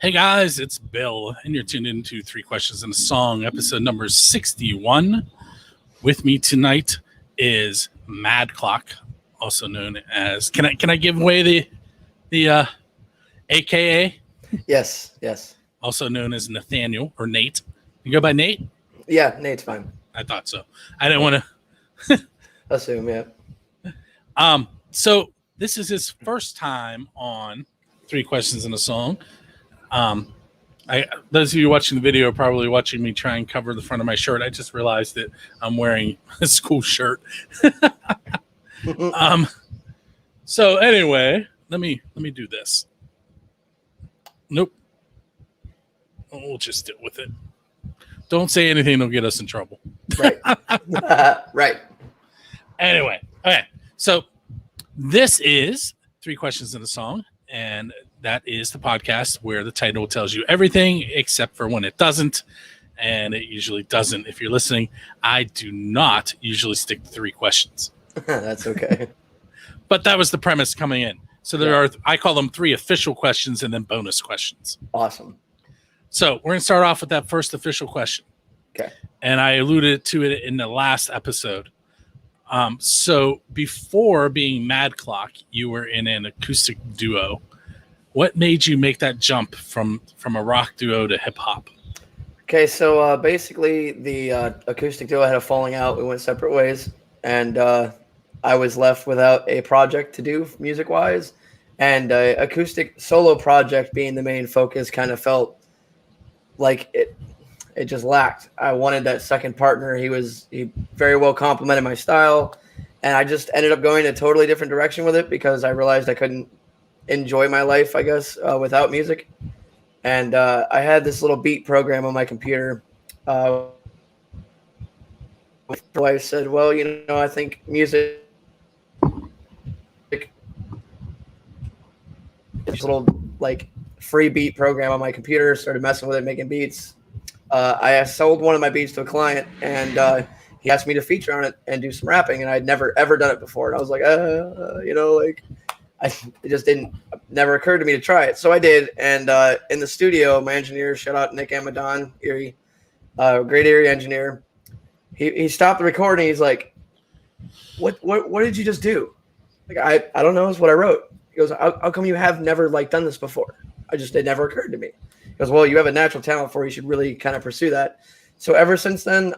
Hey guys, it's Bill, and you're tuned into Three Questions and a Song, episode number 61. With me tonight is MadClock, also known as. Can I give away the AKA? Yes. Also known as Nathaniel or Nate. You go by Nate? Yeah, Nate's fine. I thought so. I didn't want to assume. Yeah. So this is his first time on Three Questions and a Song. Those of you watching the video are probably watching me try and cover the front of my shirt. I just realized that I'm wearing a school shirt. So anyway, let me do this. Nope. We'll just deal with it. Don't say anything that'll get us in trouble. Right. Right. Anyway, okay. So this is Three Questions and a Song, and that is the podcast where the title tells you everything except for when it doesn't, and it usually doesn't. If you're listening, I do not usually stick to three questions. That's okay. But that was the premise coming in. So there are, I call them three official questions and then bonus questions. Awesome. So we're going to start off with that first official question. Okay. And I alluded to it in the last episode. So before being MadClock, you were in an acoustic duo. What made you make that jump from a rock duo to hip hop? Okay, so basically the acoustic duo had a falling out. We went separate ways, and I was left without a project to do music-wise. And acoustic solo project being the main focus kind of felt like it just lacked. I wanted that second partner. He very well complemented my style, and I just ended up going a totally different direction with it because I realized I couldn't enjoy my life, I guess, without music. And I had this little beat program on my computer. My wife said, well, I think music, this little like free beat program on my computer, started messing with it, making beats. I sold one of my beats to a client, and he asked me to feature on it and do some rapping, and I'd never ever done it before. And I was like, it just never occurred to me to try it. So I did. And in the studio, my engineer, shout out Nick Amadon, Erie, great Erie engineer. He stopped the recording. He's like, what did you just do? Like, I don't know. It's what I wrote. He goes, how come you have never done this before? It never occurred to me. He goes, well, you have a natural talent for it. You should really kind of pursue that. So ever since then,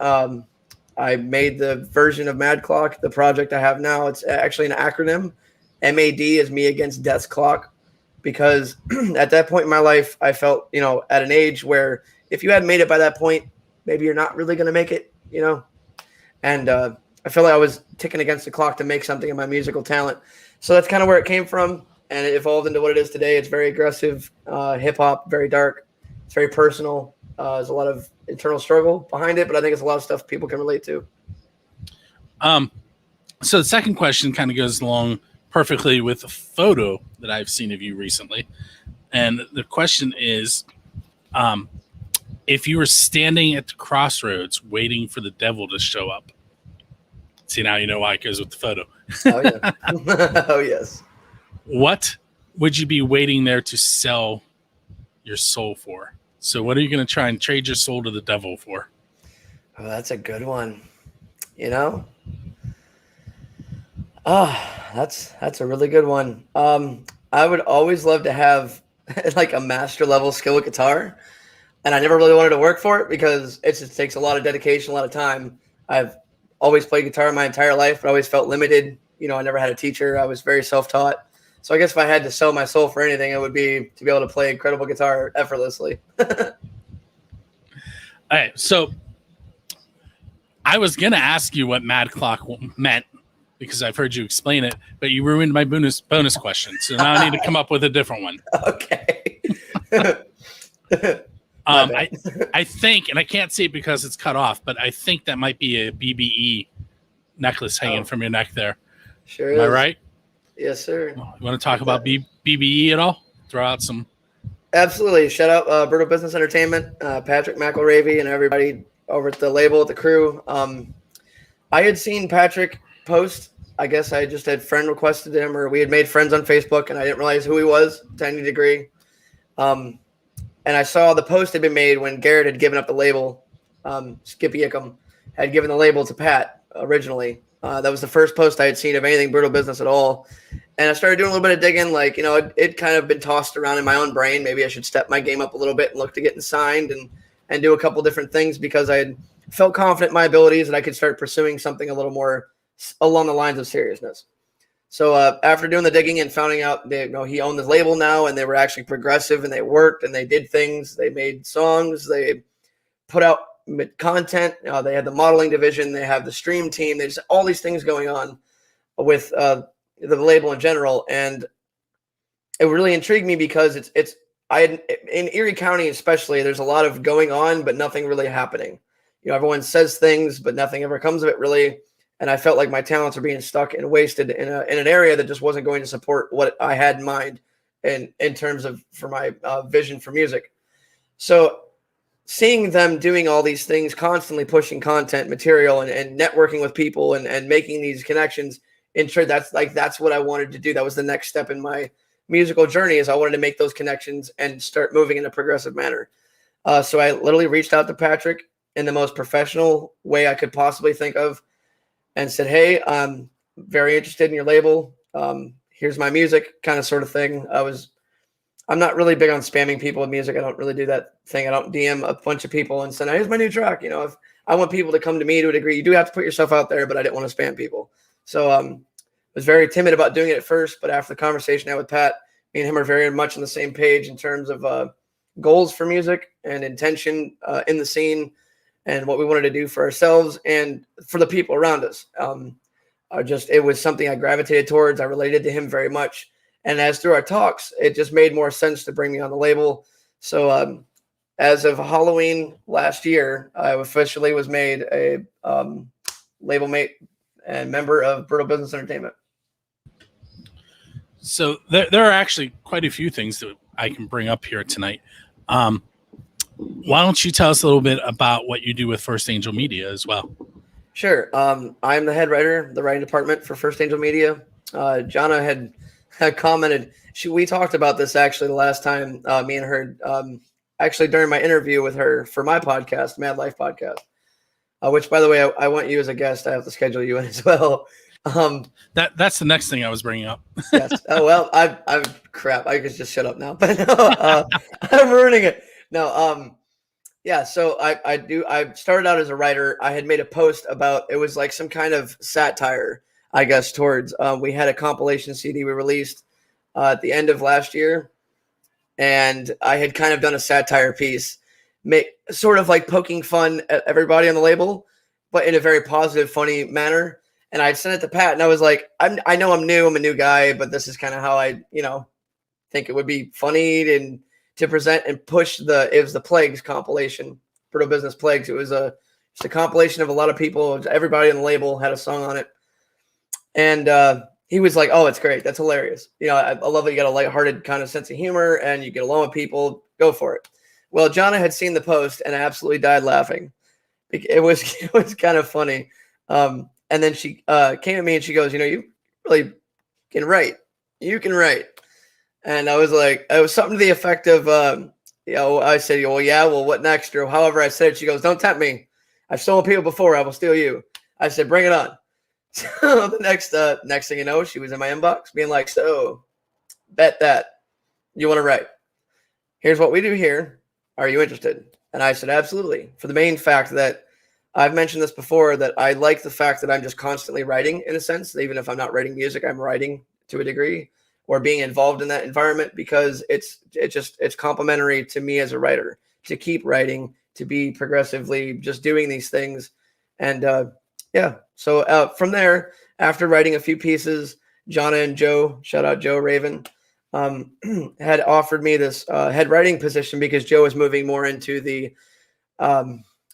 I made the version of MadClock, the project I have now. It's actually an acronym. MAD is me against Death's Clock, because at that point in my life, I felt, at an age where if you hadn't made it by that point, maybe you're not really going to make it, and I felt like I was ticking against the clock to make something of my musical talent. So that's kind of where it came from, and it evolved into what it is today. It's very aggressive, hip hop, very dark. It's very personal. There's a lot of internal struggle behind it, but I think it's a lot of stuff people can relate to. So the second question kind of goes along perfectly with a photo that I've seen of you recently. And the question is, if you were standing at the crossroads waiting for the devil to show up. See, now you know why it goes with the photo. Oh, yeah. Oh, yes. What would you be waiting there to sell your soul for? So what are you going to try and trade your soul to the devil for? Oh, that's a good one. That's a really good one. I would always love to have a master level skill with guitar, and I never really wanted to work for it because it just takes a lot of dedication, a lot of time. I've always played guitar my entire life, but I always felt limited. I never had a teacher. I was very self-taught. So I guess if I had to sell my soul for anything, it would be to be able to play incredible guitar effortlessly. All right. So I was going to ask you what MadClock meant because I've heard you explain it, but you ruined my bonus question. So now I need to come up with a different one. Okay. I think, and I can't see it because it's cut off, but I think that might be a BBE necklace hanging from your neck there. Sure Am I right? Yes, sir. You want to talk about BBE at all? Throw out some. Absolutely. Shout out Berto Business Entertainment, Patrick McElravy, and everybody over at the label, at the crew. I had seen Patrick post. I guess I just had friend requested him, or we had made friends on Facebook, and I didn't realize who he was to any degree. and I saw the post had been made when Garrett had given up the label. Skippy Ickham had given the label to Pat originally. That was the first post I had seen of anything Brutal Business at all. And I started doing a little bit of digging, like, it kind of been tossed around in my own brain. Maybe I should step my game up a little bit and look to getting signed and do a couple different things, because I had felt confident in my abilities and I could start pursuing something a little more along the lines of seriousness. So after doing the digging and finding out that, he owned this label now, and they were actually progressive, and they worked and they did things. They made songs. They put out content. They had the modeling division. They have the stream team. There's all these things going on with the label in general. And it really intrigued me because in Erie County especially, there's a lot of going on, but nothing really happening. Everyone says things, but nothing ever comes of it really. And I felt like my talents were being stuck and wasted in an area that just wasn't going to support what I had in mind in terms of for my vision for music. So seeing them doing all these things, constantly pushing content material and networking with people and making these connections, that's what I wanted to do. That was the next step in my musical journey, is I wanted to make those connections and start moving in a progressive manner. So I literally reached out to Patrick in the most professional way I could possibly think of, and said, hey, I'm very interested in your label. Here's my music, kind of sort of thing. I'm not really big on spamming people with music. I don't really do that thing. I don't DM a bunch of people and say, here's my new track. If I want people to come to me to a degree, you do have to put yourself out there, but I didn't want to spam people. So I was very timid about doing it at first, but after the conversation I had with Pat, me and him are very much on the same page in terms of goals for music and intention in the scene, and what we wanted to do for ourselves and for the people around us. It was something I gravitated towards. I related to him very much. And as through our talks, it just made more sense to bring me on the label. So as of Halloween last year, I officially was made a label mate and member of Brutal Business Entertainment. So there are actually quite a few things that I can bring up here tonight. Why don't you tell us a little bit about what you do with First Angel Media as well? Sure. I'm the head writer, the writing department for First Angel Media. Jana had commented. We talked about this actually the last time me and her, actually during my interview with her for my podcast, Mad Life podcast, which, by the way, I want you as a guest. I have to schedule you in as well. That's the next thing I was bringing up. Yes. Oh, well, I'm crap. I could just shut up now, but no, I'm ruining it. No, yeah. So I started out as a writer. I had made a post about, it was like some kind of satire, I guess, towards, we had a compilation CD we released at the end of last year. And I had kind of done a satire piece, sort of like poking fun at everybody on the label, but in a very positive, funny manner. And I sent it to Pat, and I was like, I know I'm new. I'm a new guy, but this is kind of how I, think it would be funny to present and push it was the Plagues compilation, Brutal Business Plagues. It was just a compilation of a lot of people. Everybody on the label had a song on it. And he was like, oh, it's great. That's hilarious. I love that you got a lighthearted kind of sense of humor and you get along with people. Go for it. Well, Jana had seen the post and absolutely died laughing. It was kind of funny. And then she came at me and she goes, you really can write. You can write. And I was like, it was something to the effect of, I said, well, yeah, well, what next? Or however I said it, she goes, don't tempt me. I've stolen people before. I will steal you. I said, bring it on. So the next thing you know, she was in my inbox being like, so bet that you want to write. Here's what we do here. Are you interested? And I said, absolutely. For the main fact that I've mentioned this before, that I like the fact that I'm just constantly writing, in a sense, that even if I'm not writing music, I'm writing to a degree or being involved in that environment, because it's complimentary to me as a writer to keep writing, to be progressively just doing these things. And yeah, so from there, after writing a few pieces, Jana and Joe, shout out Joe Raven, had offered me this head writing position because Joe was moving more into the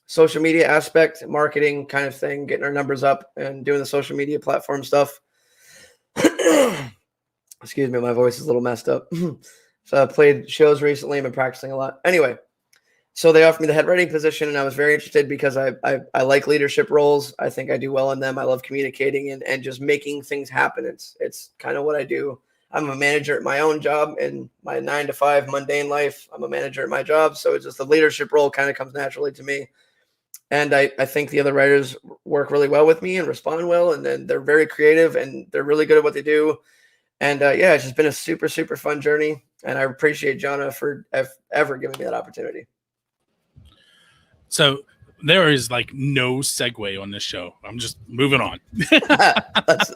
social media aspect, marketing kind of thing, getting our numbers up and doing the social media platform stuff. Excuse me, my voice is a little messed up. So I played shows recently. I've been practicing a lot. Anyway, so they offered me the head writing position, and I was very interested because I like leadership roles. I think I do well in them. I love communicating and just making things happen. It's kind of what I do. I'm a manager at my own job in my 9 to 5 mundane life. I'm a manager at my job. So it's just the leadership role kind of comes naturally to me. And I think the other writers work really well with me and respond well. And then they're very creative and they're really good at what they do. And yeah, it's just been a super, super fun journey. And I appreciate Jonna for ever giving me that opportunity. So there is like no segue on this show. I'm just moving on.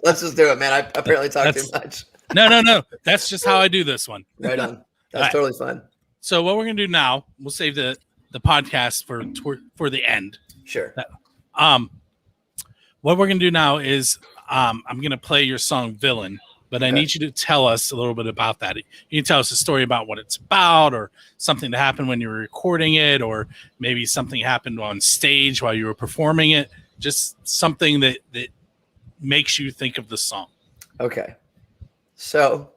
let's just do it, man. I apparently talk too much. No. That's just how I do this one. Right on. That's totally fun. So what we're gonna do now, we'll save the podcast for the end. Sure. What we're gonna do now is I'm gonna play your song "Villain," but I need you to tell us a little bit about that. You can tell us a story about what it's about, or something that happened when you were recording it, or maybe something happened on stage while you were performing it. Just something that makes you think of the song. Okay. So,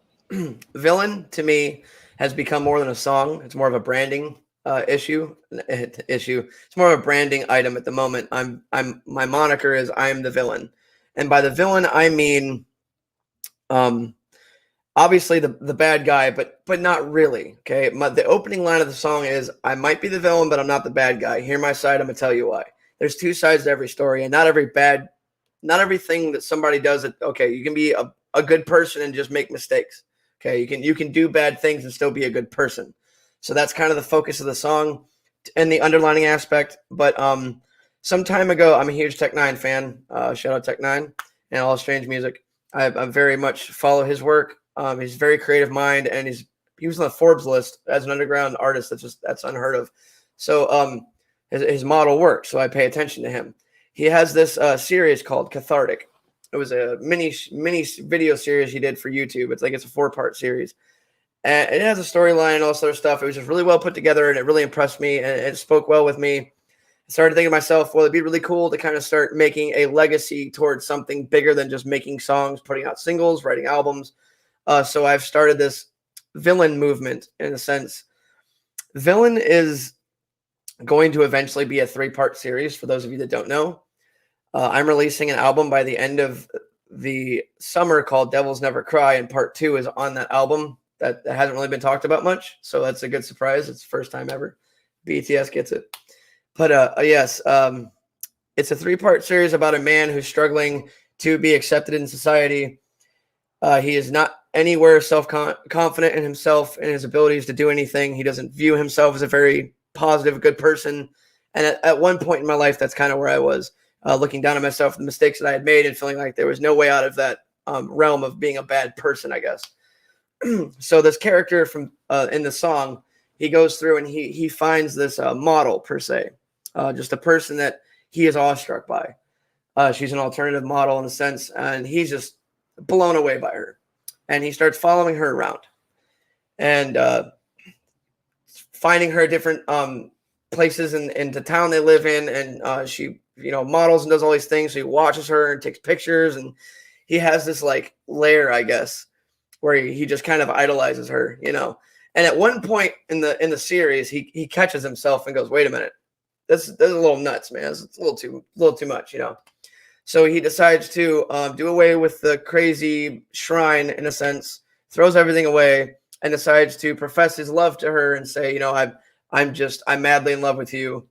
Villain to me has become more than a song. It's more of a branding issue. It's more of a branding item at the moment. My moniker is I'm the villain, and by the villain I mean, obviously the bad guy, but not really. Okay, the opening line of the song is I might be the villain, but I'm not the bad guy. Hear my side. I'm gonna tell you why. There's two sides to every story, and not everything that somebody does. Okay, you can be a good person and just make mistakes. Okay, you can do bad things and still be a good person. So that's kind of the focus of the song and the underlining aspect. But some time ago, I'm a huge Tech Nine fan. Shout out Tech Nine and all Strange Music. I very much follow his work. He's a very creative mind, and he was on the Forbes list as an underground artist. That's unheard of. So his model works. So I pay attention to him. He has this series called Cathartic. It was a mini video series he did for YouTube. It's a 4-part series. And it has a storyline and all this other stuff. It was just really well put together, and it really impressed me, and it spoke well with me. I started thinking to myself, well, it'd be really cool to kind of start making a legacy towards something bigger than just making songs, putting out singles, writing albums. So I've started this Villain movement in a sense. Villain is going to eventually be a 3-part series for those of you that don't know. I'm releasing an album by the end of the summer called Devils Never Cry, and part 2 is on that album. That hasn't really been talked about much, so that's a good surprise. It's the first time ever BTS gets it. But yes, it's a 3-part series about a man who's struggling to be accepted in society. He is not anywhere self-confident in himself and his abilities to do anything. He doesn't view himself as a very positive, good person. And at one point in my life, that's kind of where I was, looking down at myself, the mistakes that I had made, and feeling like there was no way out of that realm of being a bad person, I guess. So this character from in the song, he goes through and he finds this model per se, just a person that he is awestruck by. She's an alternative model in a sense, and he's just blown away by her. And he starts following her around and finding her different places in the town they live in, and she models and does all these things. So he watches her and takes pictures, and he has this lair, I guess, where he just kind of idolizes her, And at one point in the series, he catches himself and goes, "Wait a minute, this is a little nuts, man. It's a little too much, So he decides to do away with the crazy shrine in a sense, throws everything away, and decides to profess his love to her and say, I'm madly in love with you.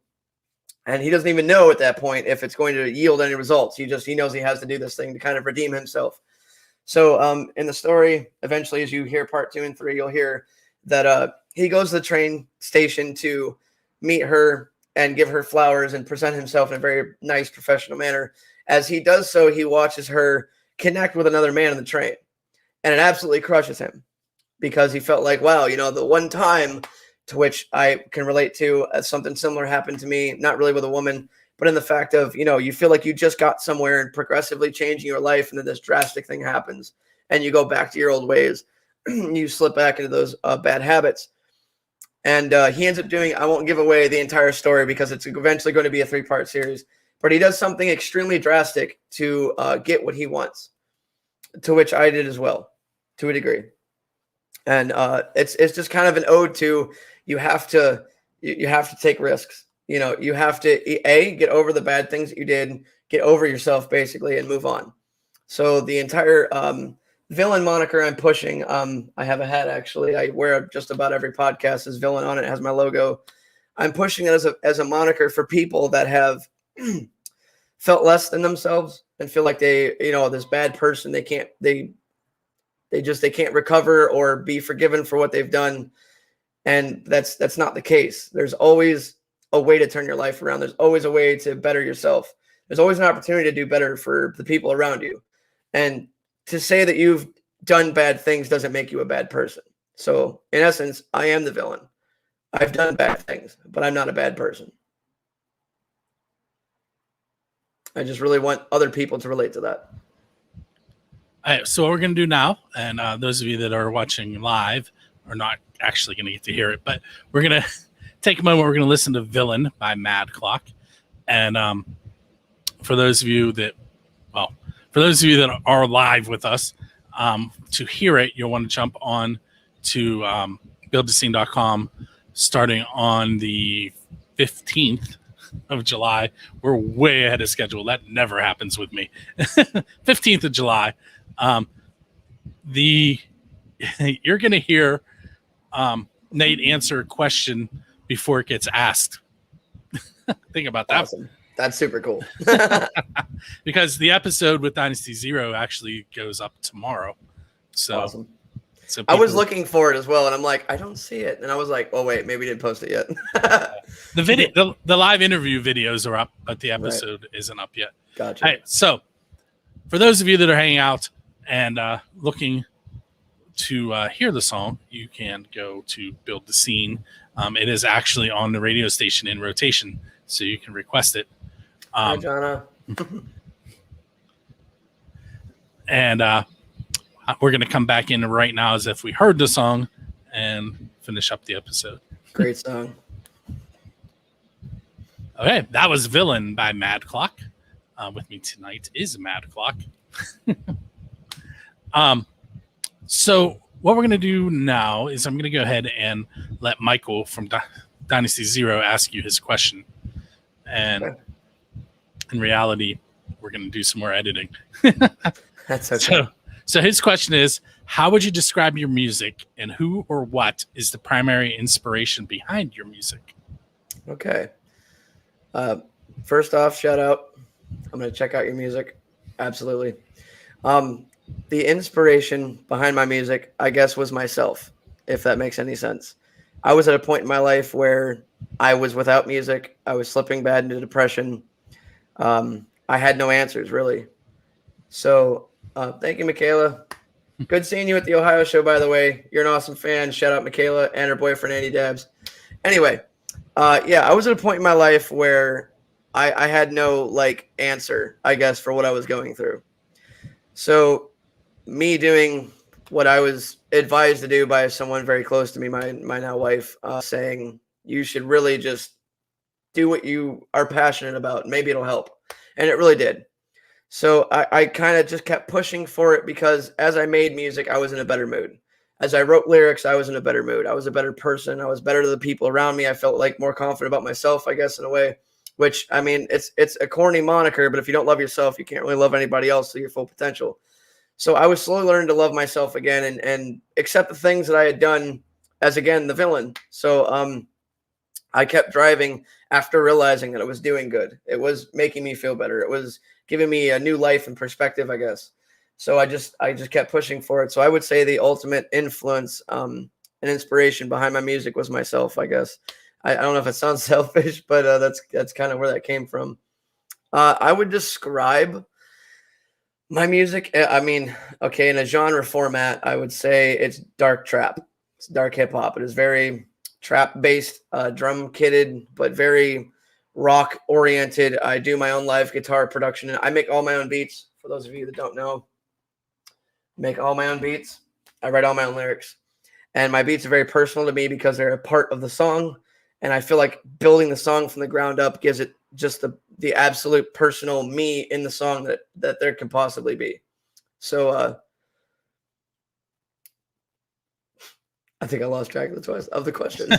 And he doesn't even know at that point if it's going to yield any results. He knows he has to do this thing to kind of redeem himself. So in the story, eventually, as you hear part 2 and 3, you'll hear that he goes to the train station to meet her and give her flowers and present himself in a very nice professional manner. As he does so, he watches her connect with another man on the train, and it absolutely crushes him because he felt like, wow, the one time, to which I can relate to, something similar happened to me, not really with a woman, but in the fact of, you feel like you just got somewhere and progressively changing your life, and then this drastic thing happens and you go back to your old ways. You slip back into those bad habits. And he ends up doing, I won't give away the entire story because it's eventually going to be a 3-part series, but he does something extremely drastic to get what he wants, to which I did as well, to a degree. And it's just kind of an ode to, you have to take risks. You have to get over the bad things that you did, get over yourself basically, and move on. So the entire villain moniker I'm pushing. I have a hat actually. I wear it just about every podcast. Is villain on it. It has my logo. I'm pushing it as a moniker for people that have felt less than themselves and feel like they, this bad person. They can't recover or be forgiven for what they've done. And that's not the case. There's always a way to turn your life around. There's always a way to better yourself. There's always an opportunity to do better for the people around you. And to say that you've done bad things doesn't make you a bad person. So in essence, I am the villain. I've done bad things, but I'm not a bad person. I just really want other people to relate to that. All right, so what we're going to do now, and those of you that are watching live are not actually going to get to hear it, but we're going to take a moment. We're going to listen to Villain by MadClock. And for those of you that are live with us, to hear it, you'll want to jump on to buildthescene.com starting on the 15th of July. We're way ahead of schedule. That never happens with me. 15th of July. You're going to hear Nate answer a question before it gets asked. Think about that. Awesome. That's super cool. Because the episode with Dynasty Zero actually goes up tomorrow. So awesome. So I was looking for it as well, and I'm like, I don't see it. And I was like, oh wait, maybe we didn't post it yet. The video, the live interview videos are up, but the episode isn't up yet. Gotcha. All right, so for those of you that are hanging out and looking to hear the song, you can go to Build the Scene. It is actually on the radio station in rotation, so you can request it. Hi, Jonna. And we're going to come back in right now as if we heard the song and finish up the episode. Great song. Okay, that was Villain by MadClock. With me tonight is MadClock. So what we're going to do now is I'm going to go ahead and let Michael from Dynasty Zero ask you his question. And in reality, we're going to do some more editing. That's okay. So his question is, how would you describe your music, and who or what is the primary inspiration behind your music? Okay. First off, shout out. I'm going to check out your music. Absolutely. The inspiration behind my music, I guess, was myself, if that makes any sense. I was at a point in my life where I was without music. I was slipping bad into depression. I had no answers, really. So thank you, Michaela. Good seeing you at the Ohio show, by the way. You're an awesome fan. Shout out Michaela and her boyfriend, Andy Dabbs. Anyway, I was at a point in my life where I had no answer, I guess, for what I was going through. So me doing what I was advised to do by someone very close to me, my now wife, saying, you should really just do what you are passionate about. Maybe it'll help. And it really did. So I kind of just kept pushing for it because as I made music, I was in a better mood. As I wrote lyrics, I was in a better mood. I was a better person. I was better to the people around me. I felt more confident about myself, I guess, in a way, which, I mean, it's a corny moniker, but if you don't love yourself, you can't really love anybody else to your full potential. So I was slowly learning to love myself again and accept the things that I had done as, again, the villain. So I kept driving after realizing that it was doing good. It was making me feel better. It was giving me a new life and perspective, I guess. So I just kept pushing for it. So I would say the ultimate influence and inspiration behind my music was myself, I guess. I don't know if it sounds selfish, but that's kind of where that came from. I would describe my music, I mean, okay, in a genre format, I would say it's dark trap. It's dark hip hop. It is very trap-based, drum-kitted, but very rock-oriented. I do my own live guitar production. I make all my own beats. For those of you that don't know, make all my own beats. I write all my own lyrics. And my beats are very personal to me because they're a part of the song. And I feel like building the song from the ground up gives it just the absolute personal me in the song that there can possibly be. So I think I lost track of the question.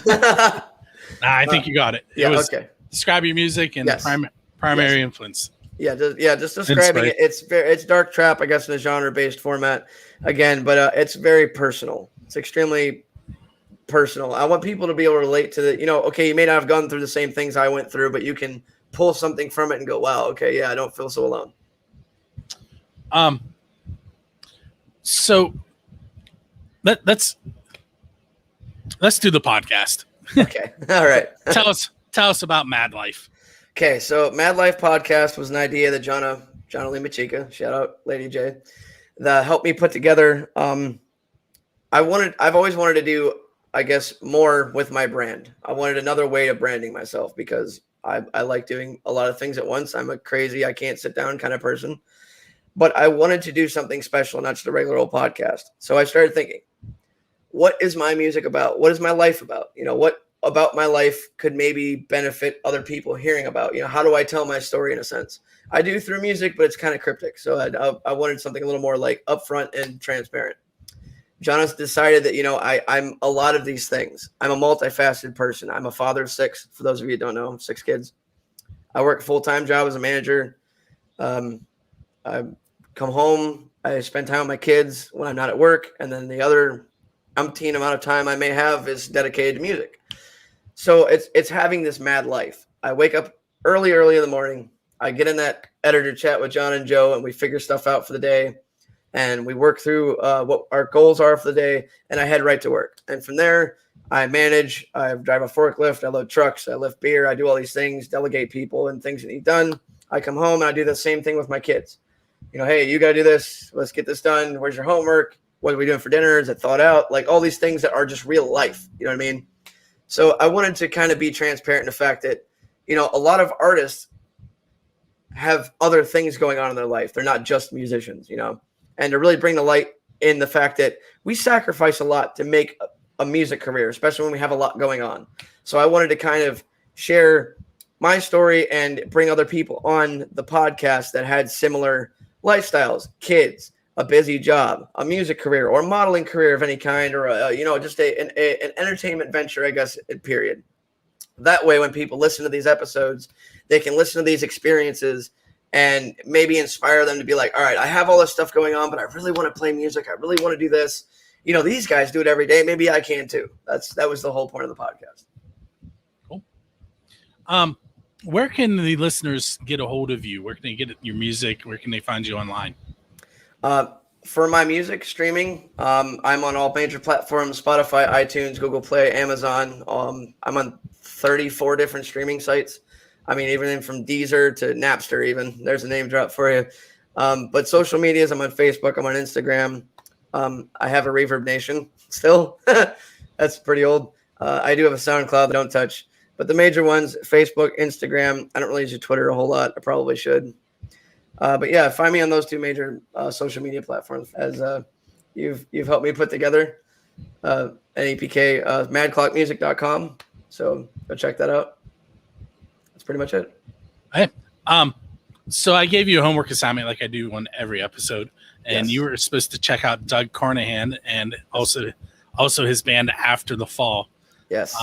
I think you got it. Yeah, It was okay. Describe your music and Yes. the primary influence. Just describing it. It's dark trap, I guess, in a genre-based format again, but it's very personal. It's extremely personal. I want people to be able to relate to the, okay, you may not have gone through the same things I went through, but you can pull something from it and go, wow, okay, yeah, I don't feel so alone. So let's do the podcast. Okay. All right. Tell us about Mad Life. Okay, so Mad Life podcast was an idea that John Lee Machika, shout out Lady J, that helped me put together. I've always wanted to do, I guess, more with my brand. I wanted another way of branding myself because I like doing a lot of things at once. I'm a crazy, I can't sit down kind of person, but I wanted to do something special, not just a regular old podcast. So I started thinking, what is my music about? What is my life about? What about my life could maybe benefit other people hearing about? How do I tell my story in a sense? I do through music, but it's kind of cryptic. So I wanted something a little more like upfront and transparent. John has decided that, I'm a lot of these things. I'm a multifaceted person. I'm a father of 6. For those of you who don't know, 6 kids. I work a full-time job as a manager. I come home. I spend time with my kids when I'm not at work. And then the other umpteen amount of time I may have is dedicated to music. So it's having this mad life. I wake up early in the morning. I get in that editor chat with John and Joe, and we figure stuff out for the day. And we work through what our goals are for the day, and I head right to work. And from there, I manage. I drive a forklift. I load trucks. I lift beer. I do all these things, delegate people and things that need done. I come home, and I do the same thing with my kids. Hey, you got to do this. Let's get this done. Where's your homework? What are we doing for dinner? Is it thought out? Like all these things that are just real life. You know what I mean? So I wanted to kind of be transparent in the fact that, a lot of artists have other things going on in their life. They're not just musicians, and to really bring the light in the fact that we sacrifice a lot to make a music career, especially when we have a lot going on. So I wanted to kind of share my story and bring other people on the podcast that had similar lifestyles, kids, a busy job, a music career, or modeling career of any kind, or just an entertainment venture, I guess, period. That way, when people listen to these episodes, they can listen to these experiences and maybe inspire them to be like, all right, I have all this stuff going on, but I really want to play music. I really want to do this. These guys do it every day. Maybe I can too. That was the whole point of the podcast. Cool. Where can the listeners get a hold of you? Where can they get your music? Where can they find you online? For my music streaming, I'm on all major platforms: Spotify, iTunes, Google Play, Amazon. I'm on 34 different streaming sites. I mean, everything from Deezer to Napster, even. There's a name drop for you. But social medias, I'm on Facebook. I'm on Instagram. I have a Reverb Nation still. That's pretty old. I do have a SoundCloud that I don't touch. But the major ones, Facebook, Instagram. I don't really use Twitter a whole lot. I probably should. But yeah, find me on those 2 major social media platforms as you've helped me put together an EPK, MadClockmusic.com. So go check that out. That's pretty much it. Hey, so I gave you a homework assignment like I do on every episode, and Yes. You were supposed to check out Doug Carnahan and also his band After the Fall. Yes.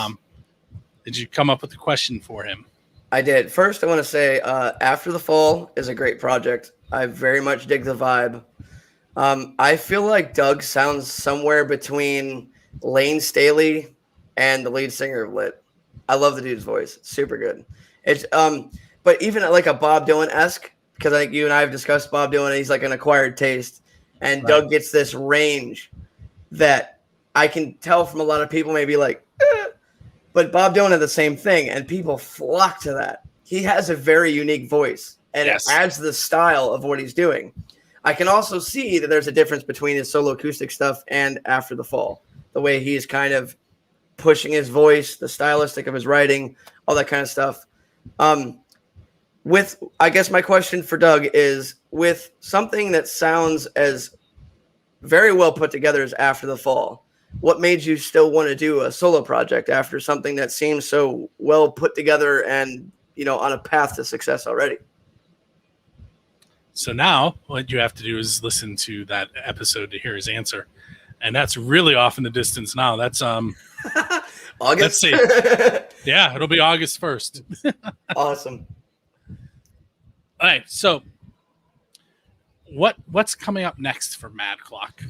Did you come up with a question for him? I did. First, I want to say After the Fall is a great project. I very much dig the vibe. I feel like Doug sounds somewhere between Lane Staley and the lead singer of Lit. I love the dude's voice. It's super good. It's but even like a Bob Dylan-esque, because I think you and I have discussed Bob Dylan, and he's like an acquired taste. And Right. Doug gets this range that I can tell from a lot of people may be like, but Bob Dylan had the same thing, and people flock to that. He has a very unique voice, and Yes. it adds to the style of what he's doing. I can also see that there's a difference between his solo acoustic stuff and After the Fall. The way he's kind of pushing his voice, the stylistic of his writing, all that kind of stuff. I guess my question for Doug is, with something that sounds as very well put together as After the Fall, what made you still want to do a solo project after something that seems so well put together and, on a path to success already? So now what you have to do is listen to that episode to hear his answer. And that's really off in the distance now. That's August. Let's see. Yeah, it'll be August 1st. Awesome. All right. So what's coming up next for MadClock?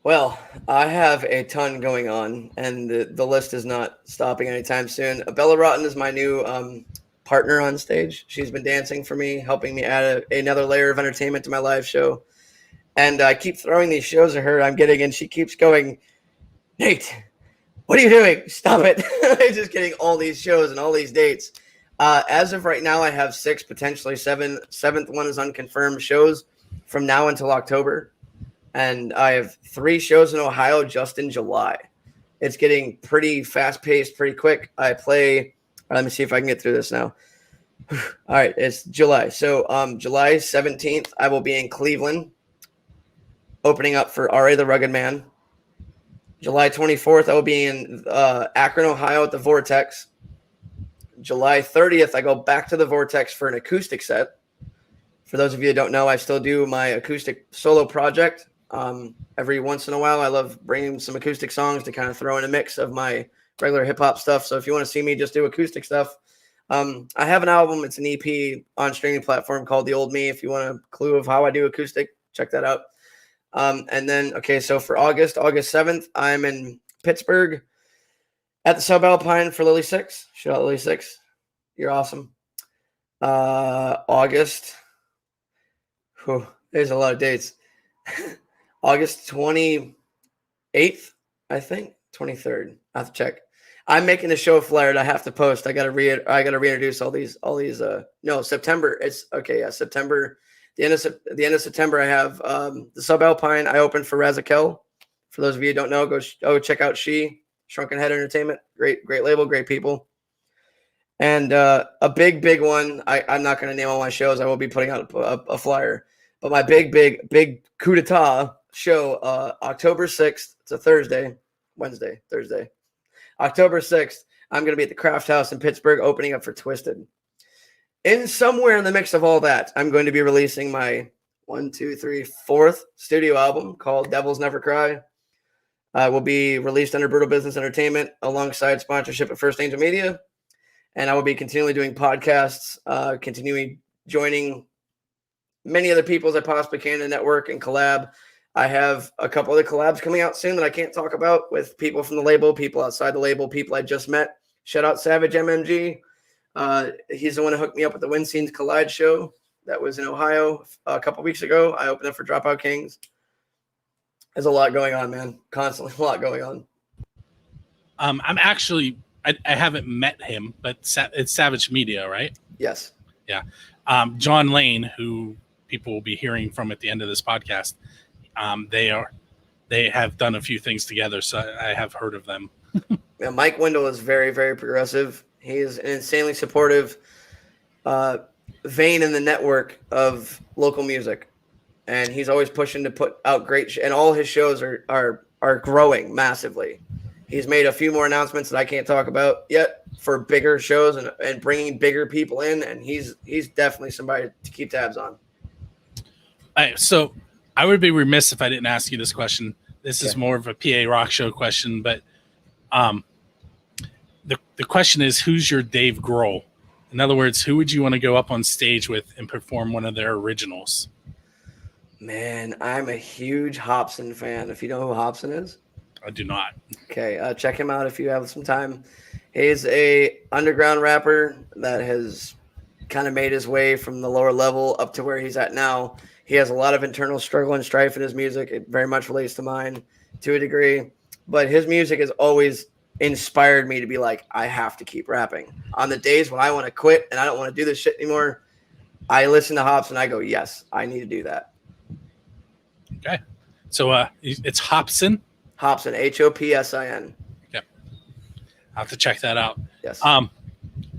Well, I have a ton going on, and the list is not stopping anytime soon. Bella Rotten is my new partner on stage. She's been dancing for me, helping me add another layer of entertainment to my live show. And I keep throwing these shows at her I'm getting, and she keeps going, Nate, what are you doing? Stop it. I'm just getting all these shows and all these dates. As of right now, I have 6, potentially 7. Seventh one is unconfirmed shows from now until October. And I have 3 shows in Ohio just in July. It's getting pretty fast-paced, pretty quick. I play – let me see if I can get through this now. All right, it's July. So July 17th, I will be in Cleveland, opening up for R.A. the Rugged Man. July 24th, I will be in Akron, Ohio at the Vortex. July 30th, I go back to the Vortex for an acoustic set. For those of you that don't know, I still do my acoustic solo project. Every once in a while, I love bringing some acoustic songs to kind of throw in a mix of my regular hip hop stuff. So if you want to see me just do acoustic stuff, I have an album. It's an EP on streaming platform called The Old Me. If you want a clue of how I do acoustic, check that out. And then, okay, so for August 7th, I'm in Pittsburgh at the Subalpine for Lily 6. Shout out Lily 6. You're awesome. August. Whew, there's a lot of dates. August 28th, I think. 23rd. I have to check. I'm making a show flyer that I have to post. I gotta reintroduce all these no, September. It's okay, yeah, September. The end of September, I have the Subalpine. I open for Razakel. For those of you who don't know, go check out Shrunken Head Entertainment. Great label, great people. And a big one. I'm not going to name all my shows. I will be putting out a flyer. But my big coup d'etat show, October 6th. It's a Thursday. October 6th, I'm going to be at the Craft House in Pittsburgh opening up for Twisted. In somewhere in the mix of all that, I'm going to be releasing my 4th studio album called Devils Never Cry. Will be released under Brutal Business Entertainment alongside sponsorship at First Angel Media. And I will be continually doing podcasts, continuing joining many other people as I possibly can in the network and collab. I have a couple other collabs coming out soon that I can't talk about with people from the label, people outside the label, people I just met. Shout out Savage MMG. He's the one who hooked me up with the Wind Scenes Collide show that was in Ohio a couple weeks ago. I opened up for Dropout Kings. There's a lot going on, man. Constantly a lot going on. I'm actually, I haven't met him, but it's Savage Media, right? Yes. Yeah. John Lane, who people will be hearing from at the end of this podcast, they have done a few things together, so I have heard of them. Yeah, Mike Wendell is very, very progressive. He is an insanely supportive vein in the network of local music. And he's always pushing to put out great and all his shows are growing massively. He's made a few more announcements that I can't talk about yet for bigger shows and bringing bigger people in. And he's definitely somebody to keep tabs on. All right, so I would be remiss if I didn't ask you this question. This is more of a PA Rock Show question, but the question is, who's your Dave Grohl? In other words, who would you want to go up on stage with and perform one of their originals? Man, I'm a huge Hobson fan. If you know who Hobson is. I do not. Okay, check him out if you have some time. He's a underground rapper that has kind of made his way from the lower level up to where he's at now. He has a lot of internal struggle and strife in his music. It very much relates to mine to a degree. But his music has always inspired me to be like, I have to keep rapping. On the days when I want to quit and I don't want to do this shit anymore, I listen to Hobson and I go, yes, I need to do that. Okay. So it's Hobson? Hobson, Hopsin. Yep. I'll have to check that out. Yes. All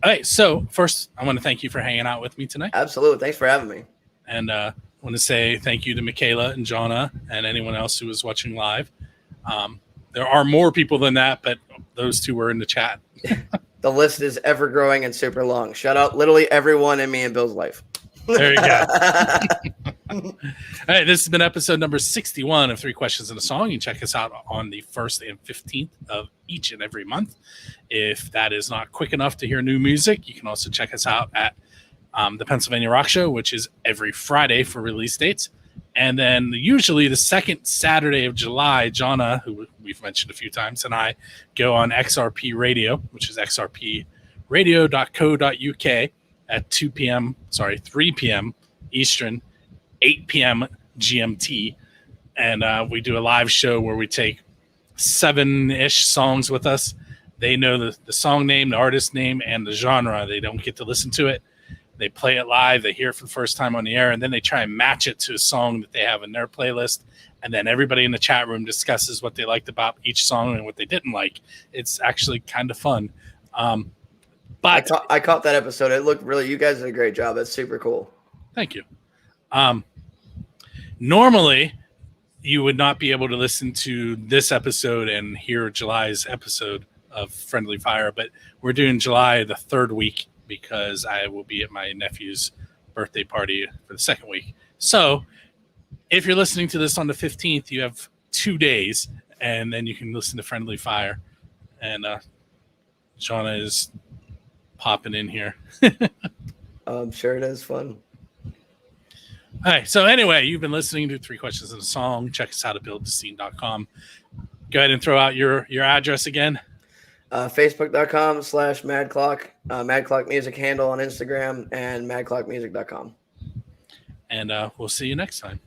right. So first, I want to thank you for hanging out with me tonight. Absolutely. Thanks for having me. And I want to say thank you to Michaela and Jonna and anyone else who was watching live. There are more people than that, but those two were in the chat. The list is ever growing and super long. Shout out literally everyone in me and Bill's life. There you go. All right, this has been episode number 61 of 3 Questions and a Song. You can check us out on the 1st and 15th of each and every month. If that is not quick enough to hear new music, you can also check us out at the Pennsylvania Rock Show, which is every Friday for release dates. And then usually the second Saturday of July, Jonna, who we've mentioned a few times, and I go on XRP Radio, which is xrpradio.co.uk at 3 p.m. Eastern, 8 p.m. GMT. And we do a live show where we take 7-ish songs with us. They know the song name, the artist name, and the genre. They don't get to listen to it. They play it live. They hear it for the first time on the air, and then they try and match it to a song that they have in their playlist. And then everybody in the chat room discusses what they liked about each song and what they didn't like. It's actually kind of fun. But I caught that episode. It looked really, you guys did a great job. That's super cool. Thank you. Normally, you would not be able to listen to this episode and hear July's episode of Friendly Fire, but we're doing July the 3rd week because I will be at my nephew's birthday party for the 2nd week. So if you're listening to this on the 15th, you have 2 days, and then you can listen to Friendly Fire. And Shauna is popping in here. I'm sure it is fun. All right. So anyway, you've been listening to 3 Questions in a Song. Check us out at buildthescene.com. Go ahead and throw out your address again. Facebook.com/MadClock, MadClock Music handle on Instagram, and MadClockMusic.com. And we'll see you next time.